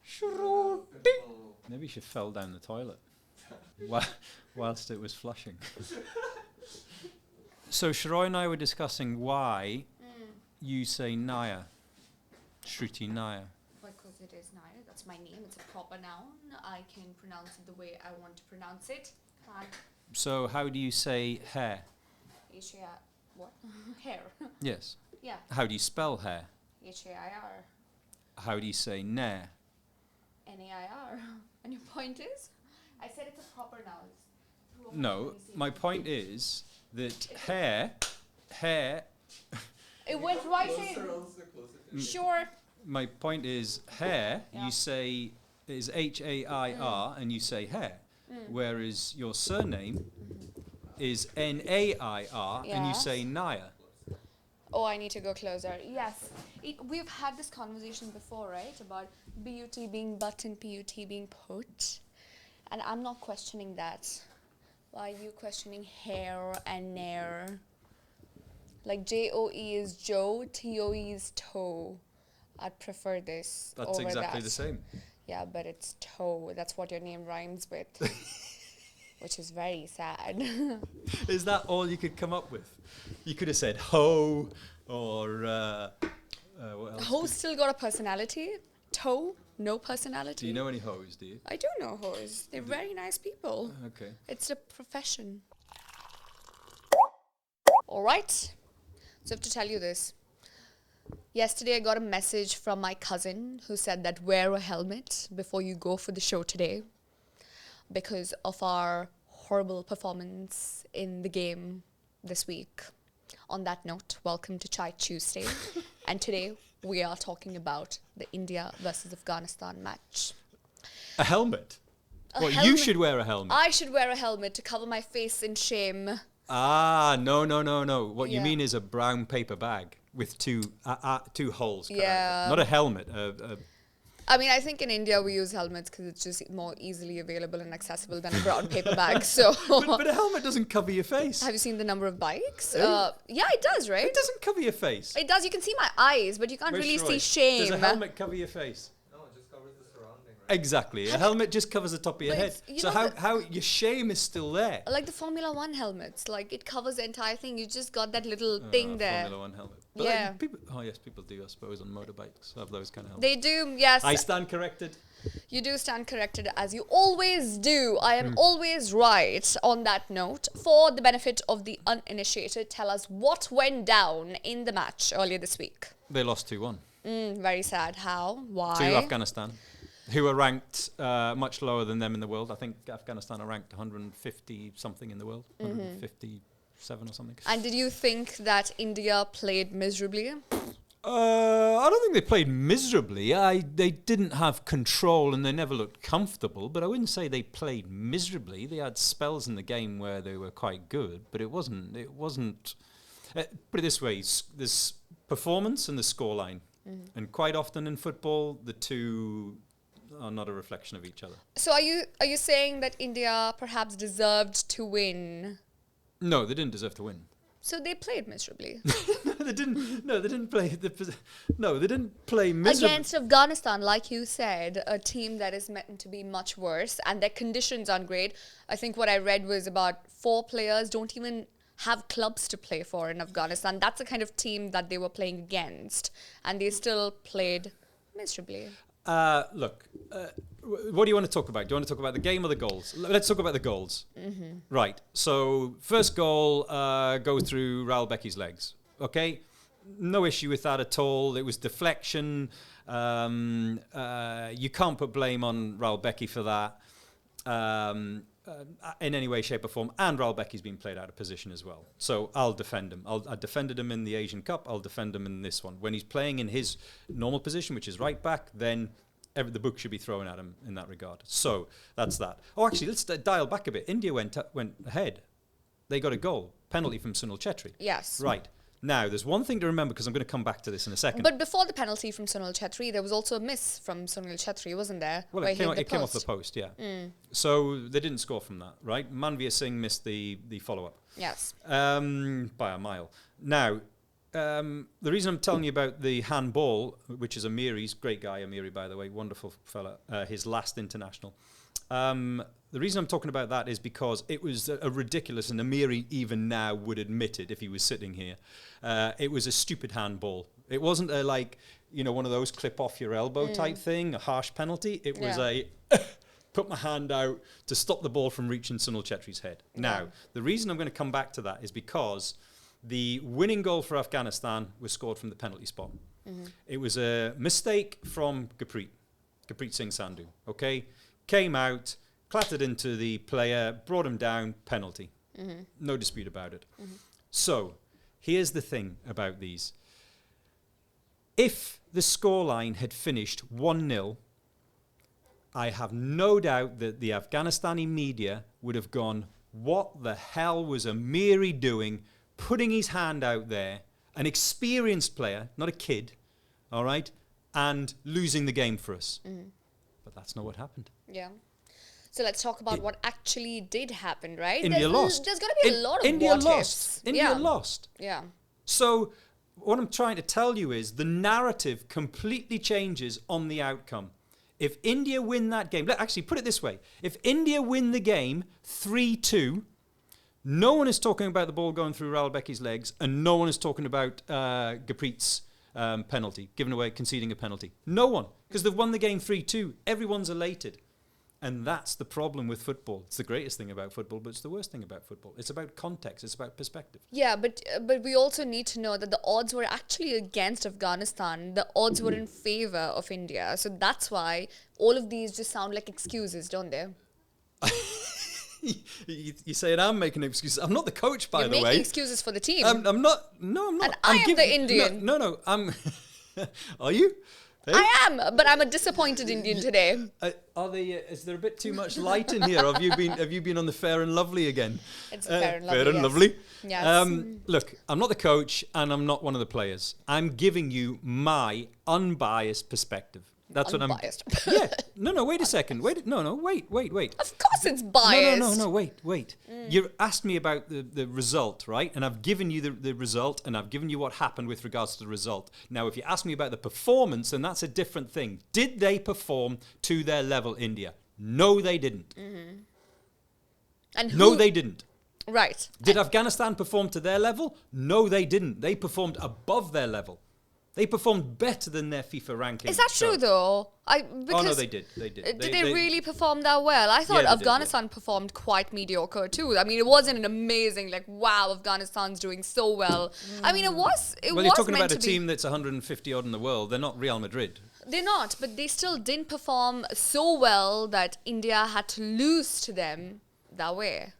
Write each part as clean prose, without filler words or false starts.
Shruti. Maybe she fell down the toilet whilst it was flushing. So Shroy and I were discussing why you say Naya. Shruti Naya. Because it is Naya. That's my name. It's a proper noun. I can pronounce it the way I want to pronounce it. So how do you say hair? What? Hair. Yes. Yeah. How do you spell hair? Hair. How do you say nair? Nair. And your point is? I said it's a proper noun. No, my point is that hair. It went right in. Sure. My point is hair. Yeah. You say is Hair, and you say hair, whereas your surname is Nair, and you say Naya. Oh, I need to go closer. Yes. We've had this conversation before, right? About BUT being but and PUT being put. And I'm not questioning that. Why are you questioning hair and nair? Like JOE is Joe, TOE is toe. I'd prefer this. That's over exactly that. the same. Yeah, but it's toe. That's what your name rhymes with. Which is very sad. Is that all you could come up with? You could have said ho or what else? Ho's still got a personality. Toe, no personality. Do you know any hoes, do you? I do know hoes. They're very nice people. Okay. It's a profession. All right. So I have to tell you this. Yesterday I got a message from my cousin who said that wear a helmet before you go for the show today because of our horrible performance in the game this week. On that note, welcome to Chai Tuesday. And today we are talking about the India versus Afghanistan match. A helmet? Well, helmet. you should wear a helmet. I should wear a helmet to cover my face in shame. Ah, no. What you Yeah. mean is a brown paper bag with two holes cut out of Yeah. it. Not a helmet. I mean, I think in India we use helmets because it's just more easily available and accessible than a brown paper bag. So, but a helmet doesn't cover your face. have you seen the number of bikes? Really? Yeah, it does, right? It doesn't cover your face. It does. You can see my eyes, but you can't Where's really Shroy? see shame. Does a helmet cover your face? No, it just covers the surrounding, right? Exactly. A helmet just covers the top of your But head. it's- you So know how your shame is still there? Like the Formula One helmets, like it covers the entire thing. You just got that little thing there. Formula One helmet. But Yeah. like, people do, I suppose, on motorbikes have those kind of helmets. They do, yes. I stand corrected. You do stand corrected as you always do. I am always right. On that note, for the benefit of the uninitiated, tell us what went down in the match earlier this week. They lost 2-1 Very sad. How? Why? to Afghanistan, who are ranked much lower than them in the world. I think Afghanistan are ranked 150 something in the world, 157 or something. And did you think that India played miserably? I don't think they played miserably. They didn't have control and they never looked comfortable, but I wouldn't say they played miserably. They had spells in the game where they were quite good, but it wasn't put it this way, there's performance and the scoreline. And quite often in football, the two are not a reflection of each other. So are you saying that India perhaps deserved to win? No, they didn't deserve to win. So they played miserably. They didn't play miserably. Against Afghanistan, like you said, a team that is meant to be much worse, and their conditions aren't great. I think what I read was about 4 players don't even have clubs to play for in Afghanistan. That's the kind of team that they were playing against, and they still played miserably. Look, what do you want to talk about? Do you want to talk about the game or the goals? Let's talk about the goals. Right. So first goal goes through Raul Becky's legs. Okay, no issue with that at all. It was deflection. You can't put blame on Raul Becky for that in any way, shape or form. And Raul Becky's been played out of position as well. So I'll defend him. I defended him in the Asian Cup. I'll defend him in this one. When he's playing in his normal position, which is right back, then the book should be thrown at him in that regard. So that's that. Oh, actually, let's dial back a bit. India went ahead. They got a goal. Penalty from Sunil Chetri. Yes. Right. Now, there's one thing to remember, because I'm going to come back to this in a second. But before the penalty from Sunil Chetri, there was also a miss from Sunil Chetri, wasn't there? Well, Where it he came, hit the came off the post. post, yeah. So they didn't score from that, right? Manveer Singh missed the follow-up. Yes. By a mile. Now, the reason I'm telling you about the handball, which is Amiri's, great guy, Amiri, by the way, wonderful fella, his last international. The reason I'm talking about that is because it was a ridiculous, and Amiri even now would admit it if he was sitting here. It was a stupid handball. It wasn't a one of those clip off your elbow type thing, a harsh penalty. It was a put my hand out to stop the ball from reaching Sunil Chetri's head. Yeah. Now, the reason I'm going to come back to that is because the winning goal for Afghanistan was scored from the penalty spot. Mm-hmm. It was a mistake from Gurpreet Singh Sandhu. Okay, came out, clattered into the player, brought him down, penalty. Mm-hmm. No dispute about it. Mm-hmm. So, here's the thing about these. If the scoreline had finished 1-0, I have no doubt that the Afghanistani media would have gone, what the hell was Amiri doing, putting his hand out there, an experienced player, not a kid, all right, and losing the game for us. Mm-hmm. But that's not what happened. Yeah. So let's talk about what actually did happen, right? India lost. There's going to be a lot of India what lost. ifs. India lost. Yeah. So what I'm trying to tell you is the narrative completely changes on the outcome. If India win that game, actually put it this way, if India win the game 3-2, no one is talking about the ball going through Rahul Becky's legs, and no one is talking about Gurpreet's penalty, conceding a penalty. No one, because they've won the game 3-2. Everyone's elated. And that's the problem with football. It's the greatest thing about football, but it's the worst thing about football. It's about context. It's about perspective. Yeah, but we also need to know that the odds were actually against Afghanistan. The odds were in favor of India. So that's why all of these just sound like excuses, don't they? You say it, I'm making excuses. I'm not the coach, by the way. You're making excuses for the team. I'm not. No, I'm not. And I am the Indian. No, I'm... Are you? Hey? I am, but I'm a disappointed Indian today. Is there a bit too much light in here? Have you been on the Fair and Lovely again? It's Fair and Lovely. Fair and Lovely. Yes. Look, I'm not the coach and I'm not one of the players. I'm giving you my unbiased perspective. That's unbiased. What I'm. Yeah. No. Wait a second. Wait. Of course, it's biased. No. Wait. You asked me about the result, right? And I've given you the result, and I've given you what happened with regards to the result. Now, if you ask me about the performance, then that's a different thing. Did they perform to their level, India? No, they didn't. Mm-hmm. And no, they didn't. Right. Did Afghanistan perform to their level? No, they didn't. They performed above their level. They performed better than their FIFA ranking. Is that true, though? No, they did. Did they really perform that well? I thought Afghanistan performed quite mediocre, too. I mean, it wasn't an amazing, wow, Afghanistan's doing so well. I mean, it was Well, you're talking about a team that's 150 odd in the world. They're not Real Madrid. They're not, but they still didn't perform so well that India had to lose to them that way.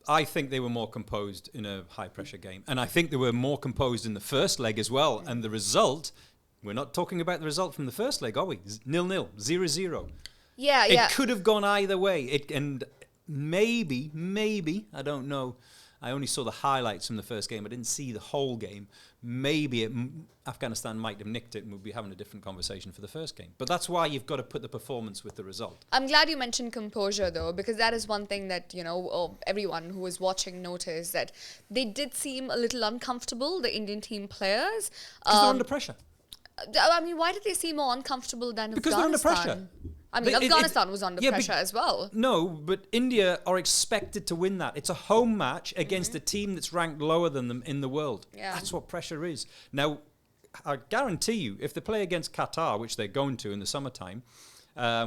I think they were more composed in a high-pressure game. And I think they were more composed in the first leg as well. Mm. And the result, we're not talking about the result from the first leg, are we? 0-0, 0-0. Yeah. It could have gone either way. And maybe, I don't know. I only saw the highlights from the first game. I didn't see the whole game. Maybe Afghanistan might have nicked it and we'll be having a different conversation for the first game. But that's why you've got to put the performance with the result. I'm glad you mentioned composure, though, because that is one thing that, everyone who was watching noticed, that they did seem a little uncomfortable, the Indian team players. Because they're under pressure. I mean, why did they seem more uncomfortable than because Afghanistan? They're under pressure. I mean, Afghanistan was under pressure as well. No, but India are expected to win that. It's a home match against a team that's ranked lower than them in the world. Yeah. That's what pressure is. Now, I guarantee you, if they play against Qatar, which they're going to in the summertime,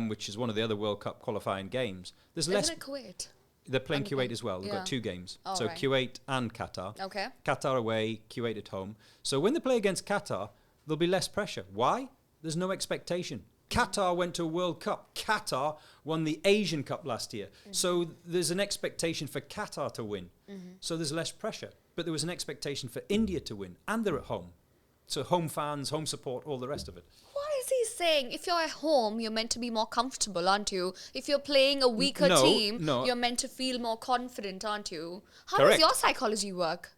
which is one of the other World Cup qualifying games, there's less... Isn't it Kuwait? They're playing Kuwait as well. They've got 2 games. So right. Kuwait and Qatar. Okay. Qatar away, Kuwait at home. So when they play against Qatar, there'll be less pressure. Why? There's no expectation. Qatar went to a World Cup. Qatar won the Asian Cup last year. Mm-hmm. So there's an expectation for Qatar to win. Mm-hmm. So there's less pressure. But there was an expectation for India to win. And they're at home. So home fans, home support, all the rest of it. What is he saying? If you're at home, you're meant to be more comfortable, aren't you? If you're playing a weaker team, you're meant to feel more confident, aren't you? How does your psychology work?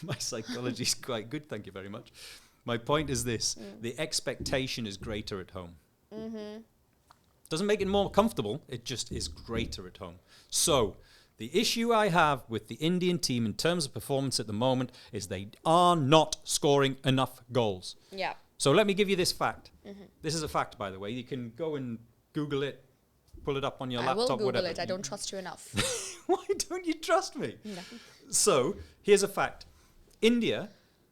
My psychology is quite good, thank you very much. My point is this, the expectation is greater at home. Mm-hmm. Doesn't make it more comfortable, it just is greater at home. So, The issue I have with the Indian team in terms of performance at the moment is they are not scoring enough goals. Yeah. So let me give you this fact. This is a fact, by the way. You can go and Google it, pull it up on your I laptop, will Google whatever. it. I don't trust you enough. Why don't you trust me? No. So here's a fact. India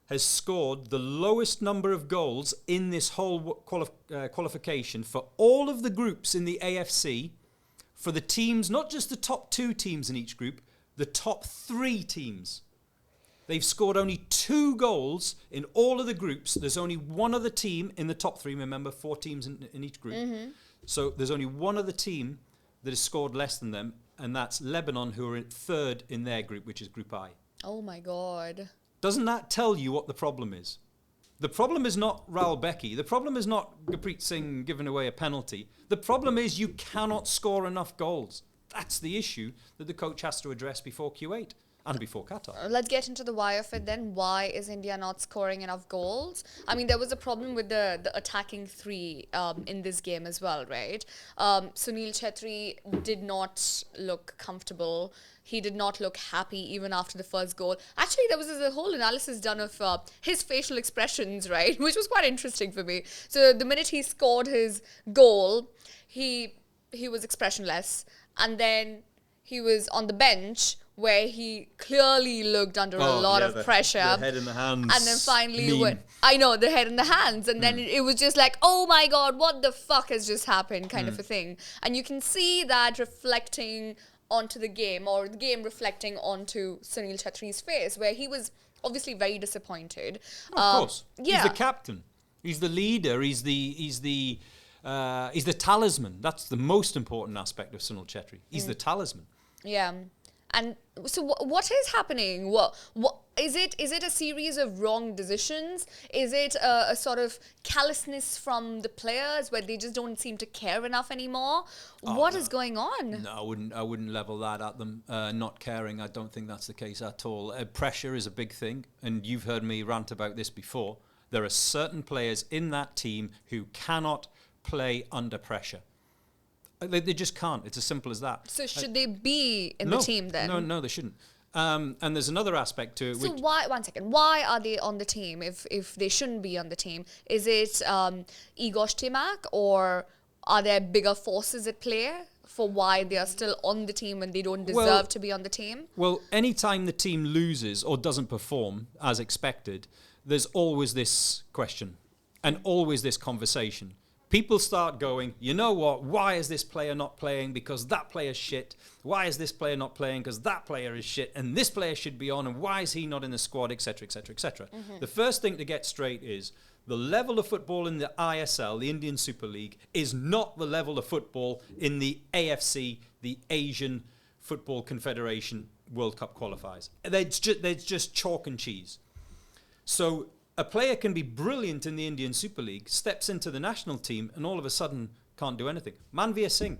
has scored the lowest number of goals in this whole qualification for all of the groups in the AFC, for the teams, not just the top 2 teams in each group, the top 3 teams. They've scored only 2 goals in all of the groups. There's only one other team in the top 3. Remember, 4 teams in each group. So there's only one other team that has scored less than them, and that's Lebanon, who are 3rd in their group, which is Group I. Oh my God. Doesn't that tell you what the problem is? The problem is not Raul Becky. The problem is not Gurpreet Singh giving away a penalty. The problem is you cannot score enough goals. That's the issue that the coach has to address before Q8 and before Qatar. Let's get into the why of it then. Why is India not scoring enough goals? I mean, there was a problem with the attacking 3 in this game as well, right? Sunil Chhetri did not look comfortable. He did not look happy even after the first goal. Actually, there was a whole analysis done of his facial expressions, right? Which was quite interesting for me. So the minute he scored his goal, he was expressionless. And then he was on the bench where he clearly looked under a lot of pressure. The head in the hands. And then finally, the head in the hands. And then it was just like, oh my God, what the fuck has just happened kind of a thing. And you can see that reflecting onto the game, or the game reflecting onto Sunil Chhetri's face, where he was obviously very disappointed. Of course. Yeah. He's the captain. He's the leader. He's the talisman. That's the most important aspect of Sunil Chhetri. He's the talisman. Yeah. And so what is happening? What is it? Is it a series of wrong decisions? Is it a sort of callousness from the players where they just don't seem to care enough anymore? What is going on? No, I wouldn't level that at them. Not caring, I don't think that's the case at all. Pressure is a big thing, and you've heard me rant about this before. There are certain players in that team who cannot play under pressure. They just can't. It's as simple as that. So should they be in the team then? No, they shouldn't. And there's another aspect to it. So why are they on the team if they shouldn't be on the team? Is it Igor Stimac, or are there bigger forces at play for why they are still on the team when they don't deserve to be on the team? Well, anytime the team loses or doesn't perform as expected, there's always this question and always this conversation. People start going, you know what, why is this player not playing? Because that player's shit. Why is this player not playing? Because that player is shit. And this player should be on. And why is he not in the squad, etc., etc., etc. The first thing to get straight is the level of football in the ISL, the Indian Super League, is not the level of football in the AFC, the Asian Football Confederation World Cup qualifiers. They're just chalk and cheese. So a player can be brilliant in the Indian Super League, steps into the national team, and all of a sudden can't do anything. Manveer Singh.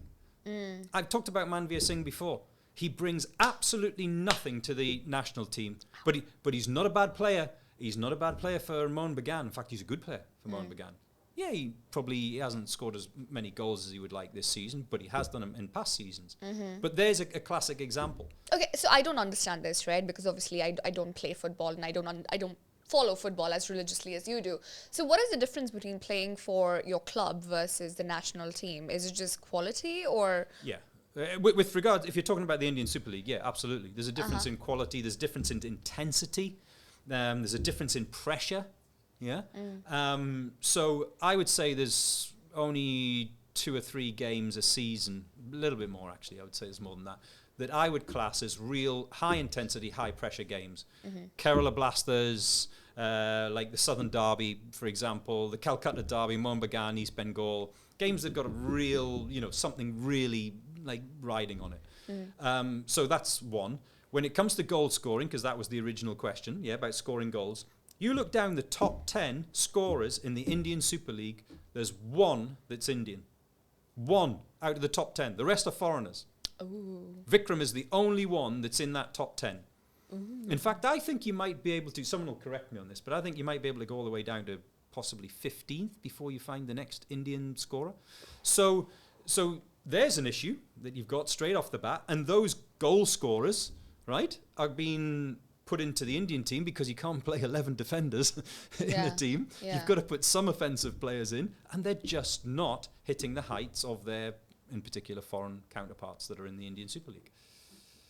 I've talked about Manveer Singh before. He brings absolutely nothing to the national team, but he's not a bad player. He's not a bad player for Mohun Bagan. In fact, he's a good player for Mohun Bagan. Yeah, he probably hasn't scored as many goals as he would like this season, but he has done them in past seasons. But there's a classic example. Okay, so I don't understand this, right? Because obviously I don't play football, and I don't follow football as religiously as you do. So what is the difference between playing for your club versus the national team? Is it just quality, or? Yeah. With regard, if you're talking about the Indian Super League, yeah, absolutely. There's a difference in quality. There's a difference in intensity. There's a difference in pressure. Yeah. So I would say there's only 2 or 3 games a season, a little bit more actually. I would say there's more than that I would class as real high intensity, high pressure games. Kerala Blasters, like the Southern Derby, for example, the Calcutta Derby, Mohun Bagan, East Bengal, games that got a real, something really like riding on it. So that's one. When it comes to goal scoring, because that was the original question, about scoring goals, you look down the top 10 scorers in the Indian Super League, there's one that's Indian. One out of the top 10. The rest are foreigners. Ooh. Vikram is the only one that's in that top 10. In fact, I think you might be able to, someone will correct me on this, but I think you might be able to go all the way down to possibly 15th before you find the next Indian scorer. So there's an issue that you've got straight off the bat, and those goal scorers, right, are being put into the Indian team because you can't play 11 defenders in the team. Yeah. You've got to put some offensive players in, and they're just not hitting the heights of their, in particular, foreign counterparts that are in the Indian Super League.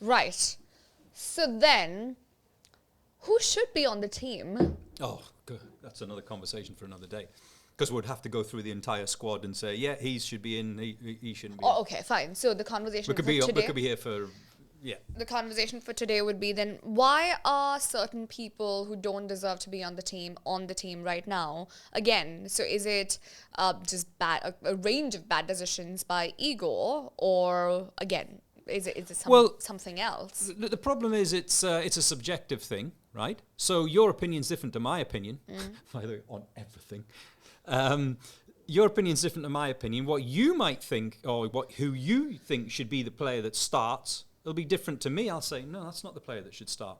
Right. So then, who should be on the team? Oh, good. That's another conversation for another day. Because we'd have to go through the entire squad and say, yeah, he should be in, he shouldn't be in. Oh, okay, fine. So the conversation We could be here for, yeah. The conversation for today would be then, why are certain people who don't deserve to be on the team right now? Again, so is it just a range of bad decisions by ego, or again, is it something else? The problem is it's a subjective thing, right? So your opinion's different to my opinion, by the way, on everything. Your opinion's different to my opinion. What you might think, or who you think should be the player that starts, it'll be different to me. I'll say, no, that's not the player that should start.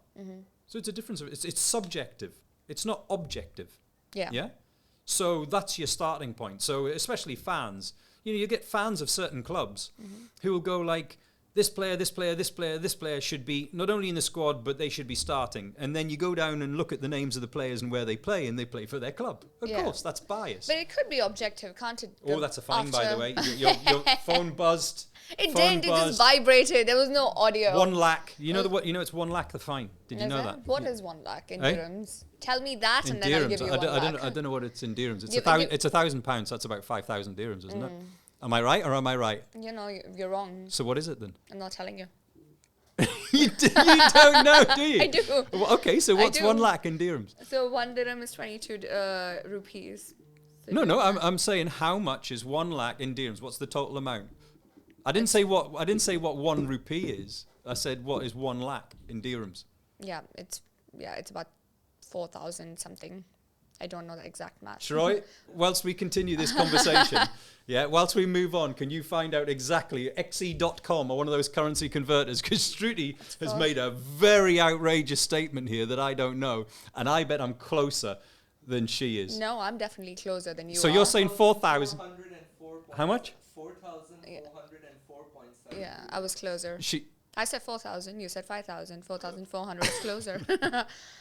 So it's a difference. It's subjective. It's not objective. Yeah. Yeah. So that's your starting point. So especially fans, you get fans of certain clubs who will go like, this player should be not only in the squad, but they should be starting. And then you go down and look at the names of the players and where they play, and they play for their club. Of course, that's bias. But it could be objective, can't it? Oh, that's a fine, by the way. Your phone buzzed. It didn't. It just vibrated. There was no audio. 1 lakh. It's 1 lakh the fine. Did you know that? What is 1 lakh in dirhams? Tell me that, and then I'll give you 1 lakh. I don't know what it's in dirhams. It's £1,000. That's about 5,000 dirhams, isn't it? Am I right or am I right? You're wrong. So what is it then? I'm not telling you. You don't know, do you? I do. Well, okay, so what's 1 lakh in dirhams? So 1 dirham is 22 rupees. So No, I'm saying how much is 1 lakh in dirhams? What's the total amount? I didn't say what 1 rupee is. I said what is 1 lakh in dirhams. Yeah, it's about 4,000 something. I don't know the exact math. Troy, whilst we continue this conversation, whilst we move on, can you find out exactly xe.com or one of those currency converters? Because Struti has made a very outrageous statement here that I don't know, and I bet I'm closer than she is. No, I'm definitely closer than you So are. you're saying 4,000? How much? 4,404.7. Yeah, I was closer. I said 4,000, you said 5,000, 4,400 is closer.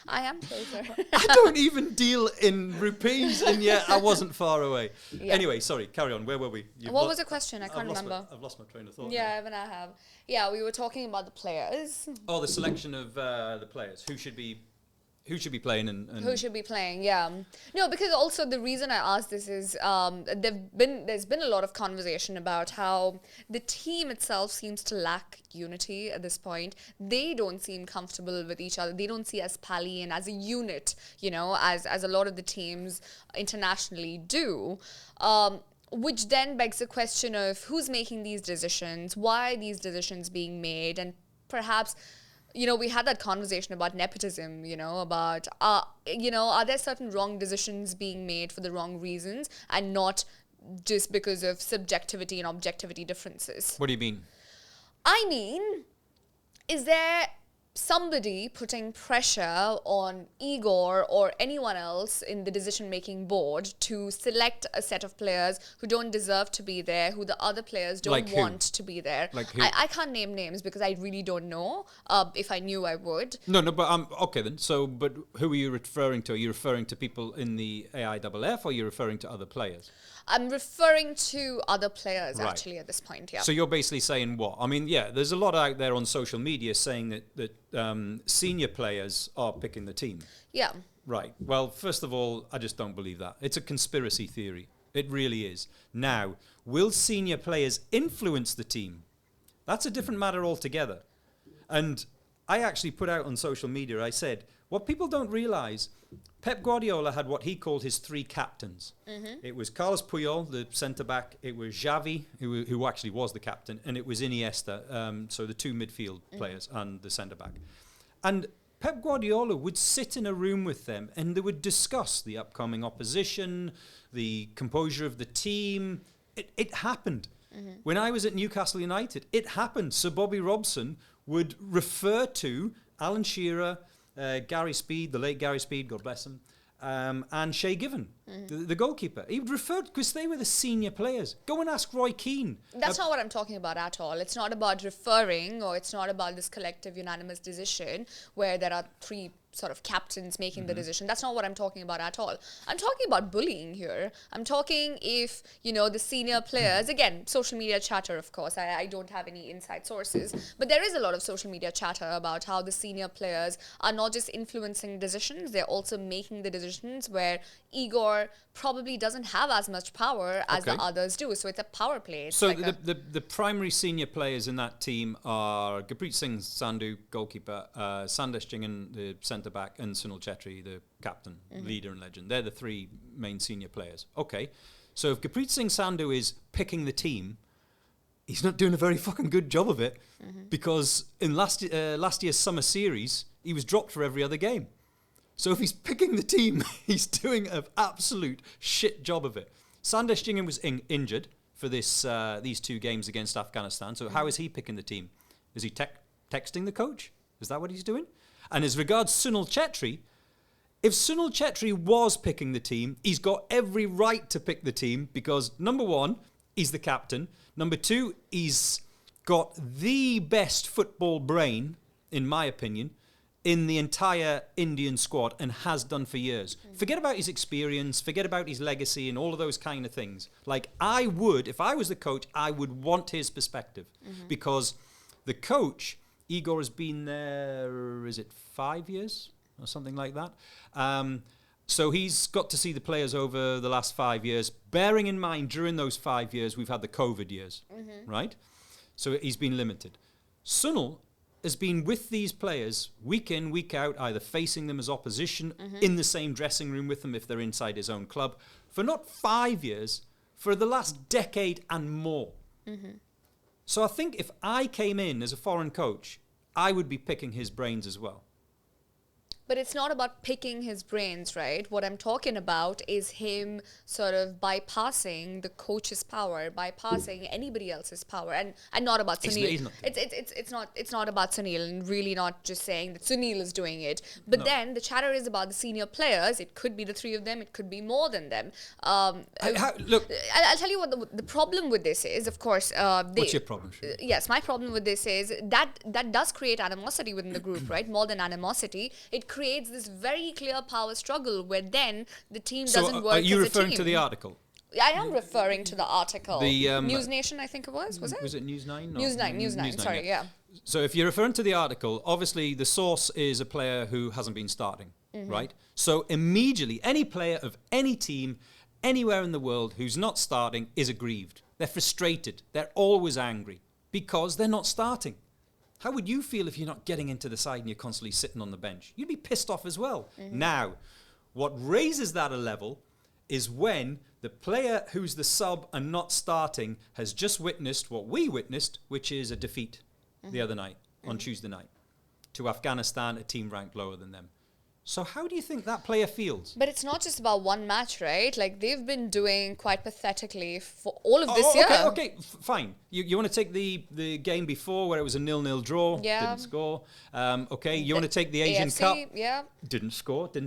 I am closer. I don't even deal in rupees, and yet I wasn't far away. Yeah. Anyway, sorry, carry on. Where were we? What was the question? I can't remember. I've lost my train of thought. Yeah, even I have. Yeah, we were talking about the players. Oh, the selection of the players. Who should be playing and who should be playing? Yeah, no, because also the reason I asked this is there's been a lot of conversation about how the team itself seems to lack unity at this point. They don't seem comfortable with each other. They don't see as pally and as a unit, as a lot of the teams internationally do. Which then begs the question of who's making these decisions, why are these decisions being made, and perhaps. We had that conversation about nepotism, about, are there certain wrong decisions being made for the wrong reasons and not just because of subjectivity and objectivity differences? What do you mean? I mean, is there somebody putting pressure on Igor or anyone else in the decision-making board to select a set of players who don't deserve to be there, who the other players don't want to be there? Like who? I can't name names because I really don't know. If I knew, I would. No, but okay then. So, but who are you referring to? Are you referring to people in the AIFF, or are you referring to other players? I'm referring to other players actually at this point, yeah. So you're basically saying what? I mean, yeah, there's a lot out there on social media saying that senior players are picking the team. Yeah. Right. Well, first of all, I just don't believe that. It's a conspiracy theory. It really is. Now, will senior players influence the team? That's a different matter altogether. And I actually put out on social media, I said, what people don't realise, Pep Guardiola had what he called his 3 captains. It was Carlos Puyol, the centre-back. It was Xavi, who actually was the captain. And it was Iniesta, so the 2 midfield players and the centre-back. And Pep Guardiola would sit in a room with them and they would discuss the upcoming opposition, the composure of the team. It happened. When I was at Newcastle United, it happened. Sir Bobby Robson would refer to Alan Shearer, Gary Speed, the late Gary Speed, God bless him, and Shea Given, the goalkeeper. He referred, because they were the senior players. Go and ask Roy Keane. That's not what I'm talking about at all. It's not about referring, or it's not about this collective unanimous decision where there are three sort of captains making the decision. That's not what I'm talking about at all. I'm talking about bullying here. I'm talking if, the senior players, again, social media chatter, of course. I don't have any inside sources, but there is a lot of social media chatter about how the senior players are not just influencing decisions, they're also making the decisions where Igor probably doesn't have as much power as the others do. So it's a power play. It's so like the primary senior players in that team are Gurpreet Singh Sandhu, goalkeeper, Sandesh Jingan, the centre back, and Sunil Chetri, the captain, leader and legend. They're the three main senior players. Okay, so if Gurpreet Singh Sandhu is picking the team, he's not doing a very fucking good job of it, because in last year's summer series, he was dropped for every other game. So if he's picking the team, he's doing an absolute shit job of it. Sandesh Jingan was injured for these two games against Afghanistan. So how is he picking the team? Is he texting the coach? Is that what he's doing? And as regards Sunil Chetri, if Sunil Chetri was picking the team, he's got every right to pick the team because, number one, he's the captain. Number two, he's got the best football brain, in my opinion, in the entire Indian squad and has done for years. Forget about his experience, forget about his legacy and all of those kind of things. Like, I would, if I was the coach, I would want his perspective because the coach, Igor, has been there, is it 5 years or something like that? So he's got to see the players over the last 5 years, bearing in mind during those 5 years we've had the COVID years, right? So he's been limited. Sunil has been with these players week in, week out, either facing them as opposition, in the same dressing room with them if they're inside his own club, for not 5 years, for the last decade and more. So I think if I came in as a foreign coach, I would be picking his brains as well. But it's not about picking his brains, right? What I'm talking about is him sort of bypassing the coach's power, bypassing anybody else's power, and not about Sunil. It's not about Sunil, and really not just saying that Sunil is doing it. But then the chatter is about the senior players. It could be the three of them. It could be more than them. Look, I'll tell you what the problem with this is. Of course, what's your problem? Yes, my problem with this is that does create animosity within the group, right? More than animosity, it creates this very clear power struggle where then the team doesn't work as a team. Are you referring to the article? I am referring to the article. The News Nation, I think it was it? Was it News 9? No. News 9, sorry, yeah. So if you're referring to the article, obviously the source is a player who hasn't been starting, right? So immediately, any player of any team, anywhere in the world who's not starting is aggrieved. They're frustrated. They're always angry because they're not starting. How would you feel if you're not getting into the side and you're constantly sitting on the bench? You'd be pissed off as well. Now, what raises that a level is when the player who's the sub and not starting has just witnessed what we witnessed, which is a defeat the other night, on Tuesday night, to Afghanistan, a team ranked lower than them. So how do you think that player feels? But it's not just about one match, right? Like, they've been doing quite pathetically for all of this year. Okay, fine. You want to take the game before where it was a 0-0 draw, didn't score. You want to take the Asian AFC, Cup, didn't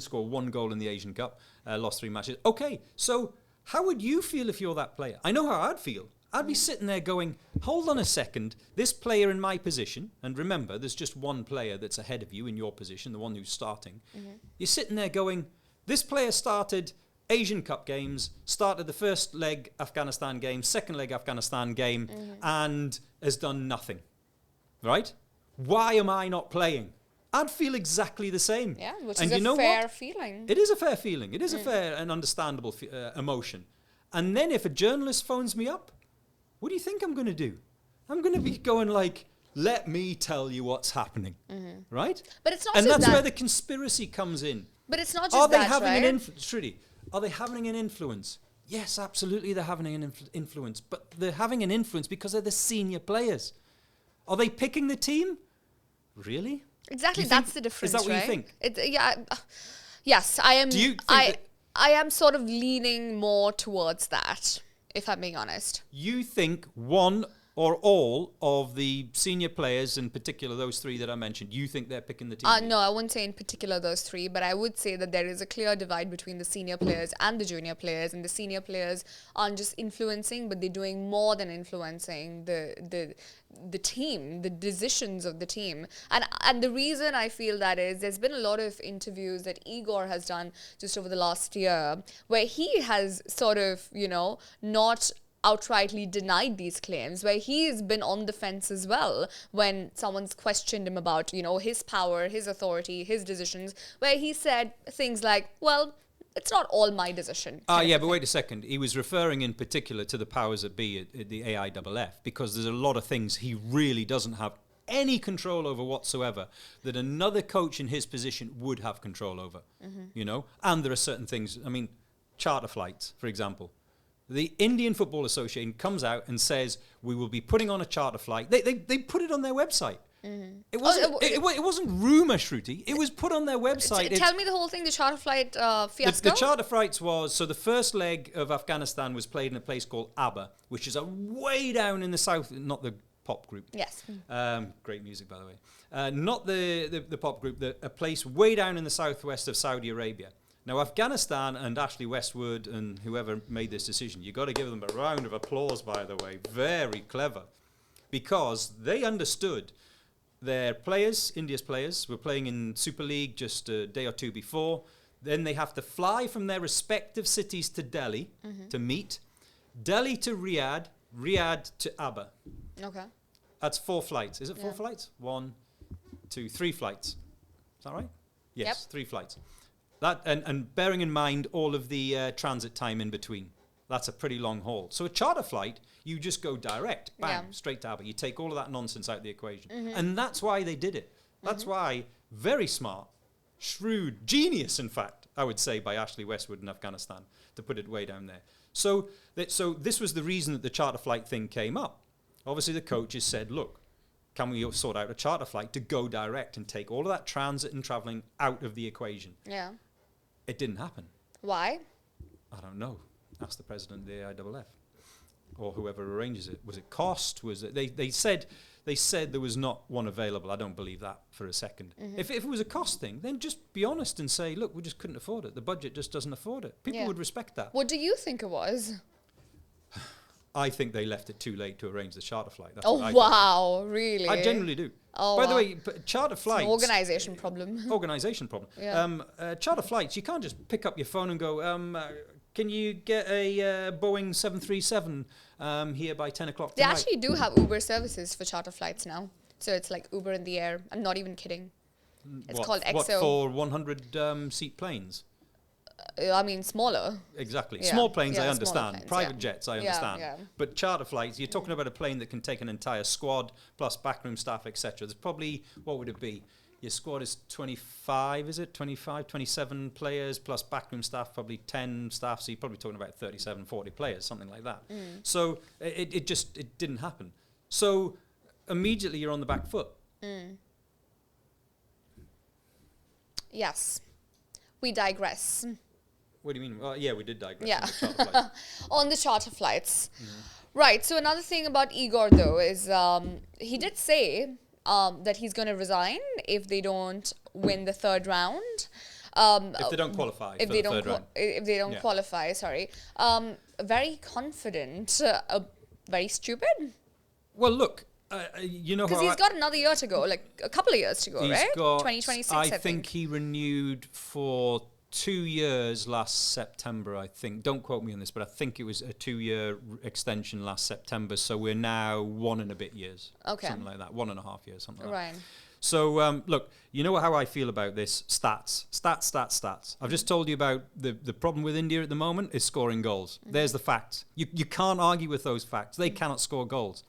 score one goal in the Asian Cup, lost 3 matches. Okay, so how would you feel if you're that player? I know how I'd feel. I'd be sitting there going, hold on a second, this player in my position, and remember, there's just one player that's ahead of you in your position, the one who's starting. You're sitting there going, this player started Asian Cup games, started the first leg Afghanistan game, second leg Afghanistan game, and has done nothing. Right? Why am I not playing? I'd feel exactly the same. Yeah, which is a fair feeling. It is a fair feeling. It is a fair and understandable emotion. And then if a journalist phones me up, what do you think I'm going to do? I'm going to be going like, let me tell you what's happening, right? But it's not and just that's that. where the conspiracy comes in. But it's not just Are they that, having right? an influence? Trudy, are they having an influence? Yes, absolutely they're having an influence. But they're having an influence because they're the senior players. Are they picking the team? Really? Exactly, that's the difference, Is that what right? you think? Yes, I am. Do you think I am sort of leaning more towards that, if I'm being honest. You think one or all of the senior players, in particular those three that I mentioned, you think they're picking the team? No, I wouldn't say in particular those three, but I would say that there is a clear divide between the senior players and the junior players, and the senior players aren't just influencing, but they're doing more than influencing the team, the decisions of the team. And the reason I feel that is there's been a lot of interviews that Igor has done just over the last year where he has sort of, not outrightly denied these claims, where he's been on the fence as well when someone's questioned him about, his power, his authority, his decisions, where he said things like, well, it's not all my decision. Yeah, but wait a second. He was referring in particular to the powers that be at the AIFF, because there's a lot of things he really doesn't have any control over whatsoever that another coach in his position would have control over, And there are certain things, charter flights, for example. The Indian Football Association comes out and says, we will be putting on a charter flight. They put it on their website. It wasn't rumour, Shruti. It was put on their website. Tell me the whole thing, the charter flight fiasco. The charter flights was, so the first leg of Afghanistan was played in a place called ABBA, which is a way down in the south, not the pop group. Yes. Great music, by the way. Not the pop group, a place way down in the southwest of Saudi Arabia. Now, Afghanistan and Ashley Westwood and whoever made this decision, you've got to give them a round of applause, by the way. Very clever. Because they understood their players, India's players, were playing in Super League just a day or two before. Then they have to fly from their respective cities to Delhi to meet. Delhi to Riyadh, Riyadh to ABBA. Okay. That's 4 flights. Is it 4 flights? 1, 2, 3 flights. Is that right? Yes, yep. 3 flights. That and bearing in mind all of the transit time in between. That's a pretty long haul. So a charter flight, you just go direct, bam, straight to ABBA. You take all of that nonsense out of the equation. And that's why they did it. That's why, very smart, shrewd, genius, in fact, I would say, by Ashley Westwood in Afghanistan, to put it way down there. So this was the reason that the charter flight thing came up. Obviously, the coaches said, look, can we sort out a charter flight to go direct and take all of that transit and travelling out of the equation? Yeah. It didn't happen. Why? I don't know. Ask the president of the AIFF or whoever arranges it. Was it cost? Was it? They said there was not one available. I don't believe that for a second. If it was a cost thing, then just be honest and say, look, we just couldn't afford it. The budget just doesn't afford it. People would respect that. What do you think it was? I think they left it too late to arrange the charter flight. That's wow, really? I generally do. Oh, by the way, charter flights... It's an organisation problem. Organisation problem. Yeah. Charter flights, you can't just pick up your phone and go, can you get a Boeing 737 here by 10 o'clock They tonight? actually do have Uber services for charter flights now. So it's like Uber in the air. I'm not even kidding. It's called EXO. What, for 100 seat planes? Smaller. Exactly. Yeah. Small planes, Yeah, I small understand. planes, Private jets, I understand. Yeah. But charter flights, you're talking about a plane that can take an entire squad, plus backroom staff, etc. There's probably, what would it be? Your squad is 25, is it? 25, 27 players, plus backroom staff, probably 10 staff, so you're probably talking about 37, 40 players, something like that. So it didn't happen. So immediately you're on the back foot. Yes. We digress. What do you mean? Well, yeah, we did digress. Yeah. On the charter flight. On the charter flights. Right. So another thing about Igor, though, is he did say that he's going to resign if they don't win the third round. If they don't qualify for the third round. If they don't qualify, sorry. Very confident, very stupid. Well, look, you know how... Because he's got another year to go, like a couple of years to go, he's right? got, 2026, I think he renewed for 2 years last September, I think. Don't quote me on this, but I think it was a 2-year extension last September. So we're now 1 and a bit years. Okay. Something like that. 1.5 years, something like that. Right. So, look, you know how I feel about this. Stats. I've just told you about the problem with India at the moment is scoring goals. There's the facts. You can't argue with those facts. They cannot score goals.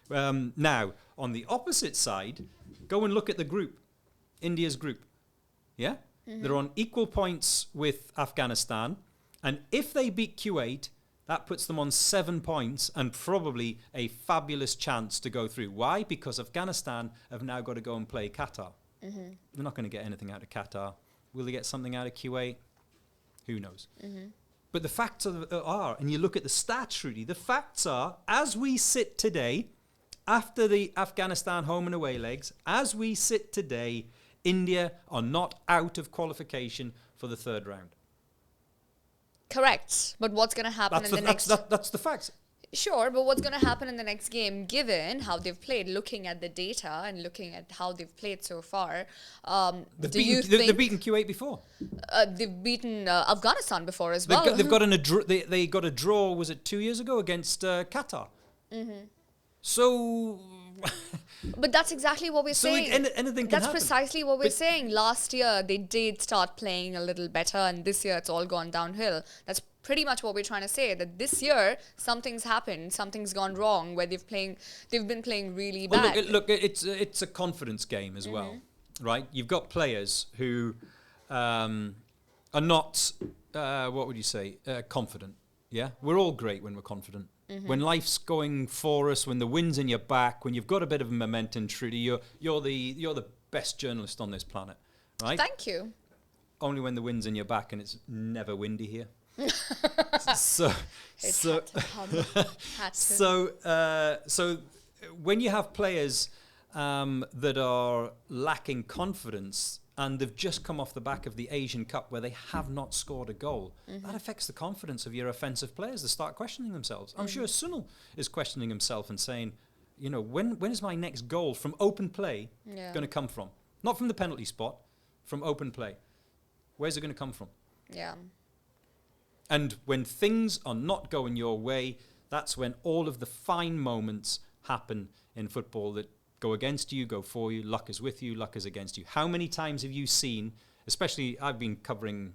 Now, on the opposite side, go and look at the group. India's group. Yeah? They're on equal points with Afghanistan. And if they beat Kuwait, that puts them on 7 points and probably a fabulous chance to go through. Why? Because Afghanistan have now got to go and play Qatar. They're not going to get anything out of Qatar. Will they get something out of Kuwait? Who knows? But the facts are, and you look at the stats, Rudy, the facts are, as we sit today, after the Afghanistan home and away legs, as we sit today, India are not out of qualification for the third round. Correct. But what's going to happen in the next... That's the facts. Sure, but what's going to happen in the next game, given how they've played, looking at the data and looking at how they've played so far? They've beaten Kuwait before. They've beaten Afghanistan before as well. They've got they got a draw, was it 2 years ago, against Qatar? Mm-hmm. So... But that's exactly what we're saying. Anything can That's happen. precisely what we're saying. Last year, they did start playing a little better, and this year, it's all gone downhill. That's pretty much what we're trying to say, that this year, something's happened, something's gone wrong, where they've been playing really bad. Well, look, it's a confidence game as well, right? You've got players who are not, what would you say, confident, yeah? We're all great when we're confident. When life's going for us, when the wind's in your back, when you've got a bit of momentum, Trudy, you're the best journalist on this planet, right? Thank you. Only when the wind's in your back, and it's never windy here. so when you have players that are lacking confidence, and they've just come off the back of the Asian Cup where they have not scored a goal, that affects the confidence of your offensive players. They start questioning themselves. I'm sure Sunil is questioning himself and saying, you know, when is my next goal from open play going to come from? Not from the penalty spot, from open play. Where's it going to come from? Yeah. And when things are not going your way, that's when all of the fine moments happen in football that go against you, go for you, luck is with you, luck is against you. How many times have you seen, especially I've been covering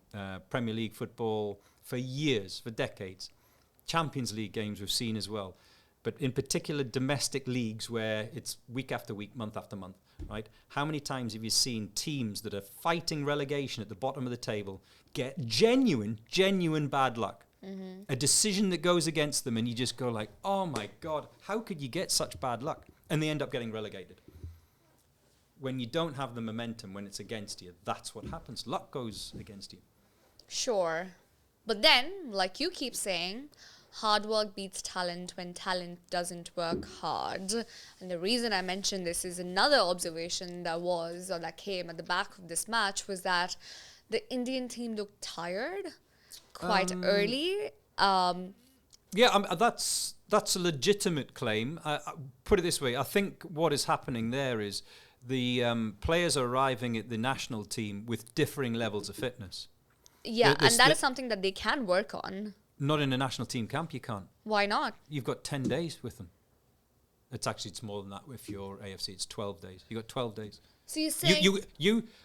Premier League football for years, for decades. Champions League games we've seen as well. But in particular domestic leagues where it's week after week, month after month, right? How many times have you seen teams that are fighting relegation at the bottom of the table get genuine bad luck? A decision that goes against them and you just go like, oh my God, how could you get such bad luck? And they end up getting relegated. When you don't have the momentum, when it's against you, that's what happens. Luck goes against you. Sure. But then, like you keep saying, hard work beats talent when talent doesn't work hard. And the reason I mentioned this is another observation that came at the back of this match was that the Indian team looked tired quite early. That's a legitimate claim. Put it this way, I think what is happening there is the players are arriving at the national team with differing levels of fitness. Yeah, and that is something that they can work on. Not in a national team camp, you can't. Why not? You've got 10 days with them. It's more than that if you're AFC. It's 12 days. You've got 12 days. So you're saying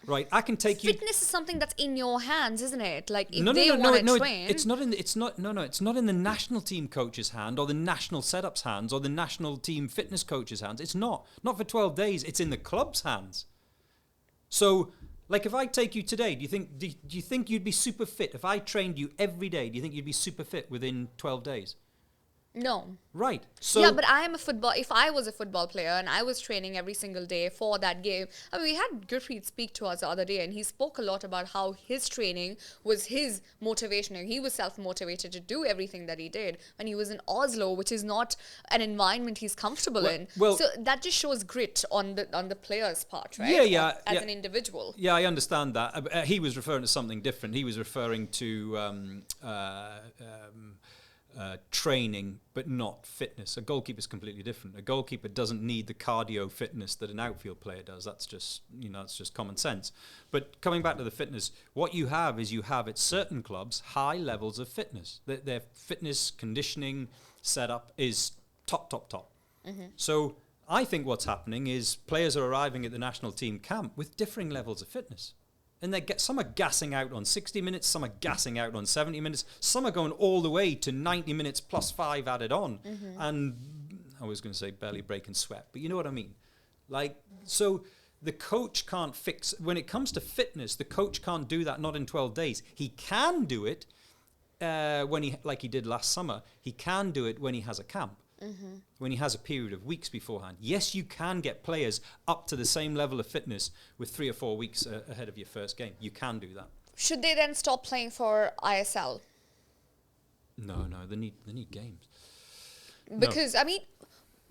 right? I can take you. Fitness is something that's in your hands, isn't it? Like if they want to train, it's not in the national team coach's hand or the national setup's hands or the national team fitness coach's hands. It's not for 12 days. It's in the club's hands. So, like, if I take you today, do you think you'd be super fit if I trained you every day? Do you think you'd be super fit within 12 days? No. Right. So yeah, but if I was a football player and I was training every single day for that game, I mean, we had Gurpreet speak to us the other day and he spoke a lot about how his training was his motivation and he was self-motivated to do everything that he did when he was in Oslo, which is not an environment he's comfortable in. Well, so that just shows grit on the player's part, right? Yeah, as an individual. Yeah, I understand that. He was referring to something different. He was referring to training, but not fitness. A goalkeeper is completely different. A goalkeeper doesn't need the cardio fitness that an outfield player does. That's just, it's just common sense. But coming back to the fitness, what you have at certain clubs high levels of fitness. Their fitness conditioning setup is top. So I think what's happening is players are arriving at the national team camp with differing levels of fitness. And some are gassing out on 60 minutes, some are gassing out on 70 minutes, some are going all the way to 90 minutes plus 5 added on. And I was going to say barely breaking sweat, but you know what I mean? Like, so the coach can't fix, when it comes to fitness, the coach can't do that, not in 12 days. He can do it like he did last summer, he can do it when he has a camp. When he has a period of weeks beforehand. Yes, you can get players up to the same level of fitness with 3 or 4 weeks ahead of your first game. You can do that. Should they then stop playing for ISL? No, they need games. Because, I mean,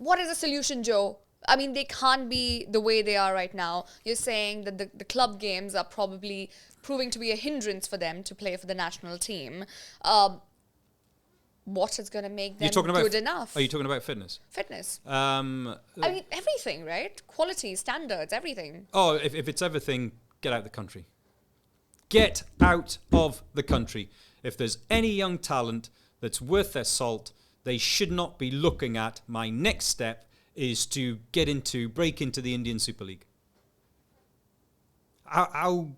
what is the solution, Joe? I mean, they can't be the way they are right now. You're saying that the club games are probably proving to be a hindrance for them to play for the national team. What is going to make them good enough? Are you talking about fitness? Fitness. I mean, everything, right? Quality, standards, everything. Oh, if it's everything, get out of the country. Get out of the country. If there's any young talent that's worth their salt, they should not be looking at my next step is to break into the Indian Super League. How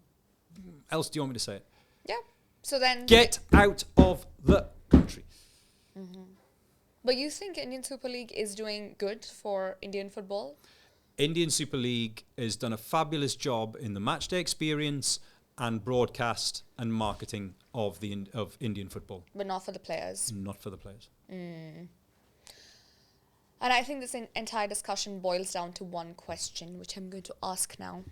else do you want me to say it? Yeah. So then... Get out of the country. Mm-hmm. But you think Indian Super League is doing good for Indian football? Indian Super League has done a fabulous job in the matchday experience and broadcast and marketing of Indian football. But not for the players. Not for the players. Mm. And I think this entire discussion boils down to one question, which I'm going to ask now.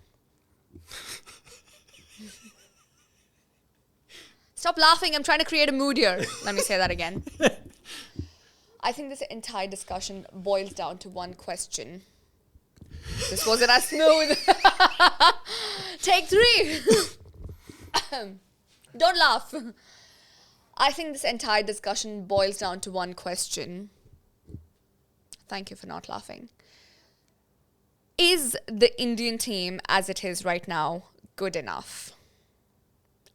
Stop laughing. I'm trying to create a mood here. Let me say that again. I think this entire discussion boils down to one question. This wasn't as smooth. Take 3. Don't laugh. I think this entire discussion boils down to one question. Thank you for not laughing. Is the Indian team as it is right now good enough?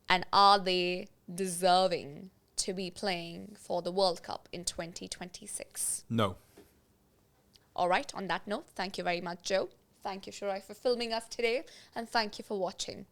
And are they deserving to be playing for the World Cup in 2026? No. All right, on that note, thank you very much, Joe. Thank you, Shirai, for filming us today. And thank you for watching.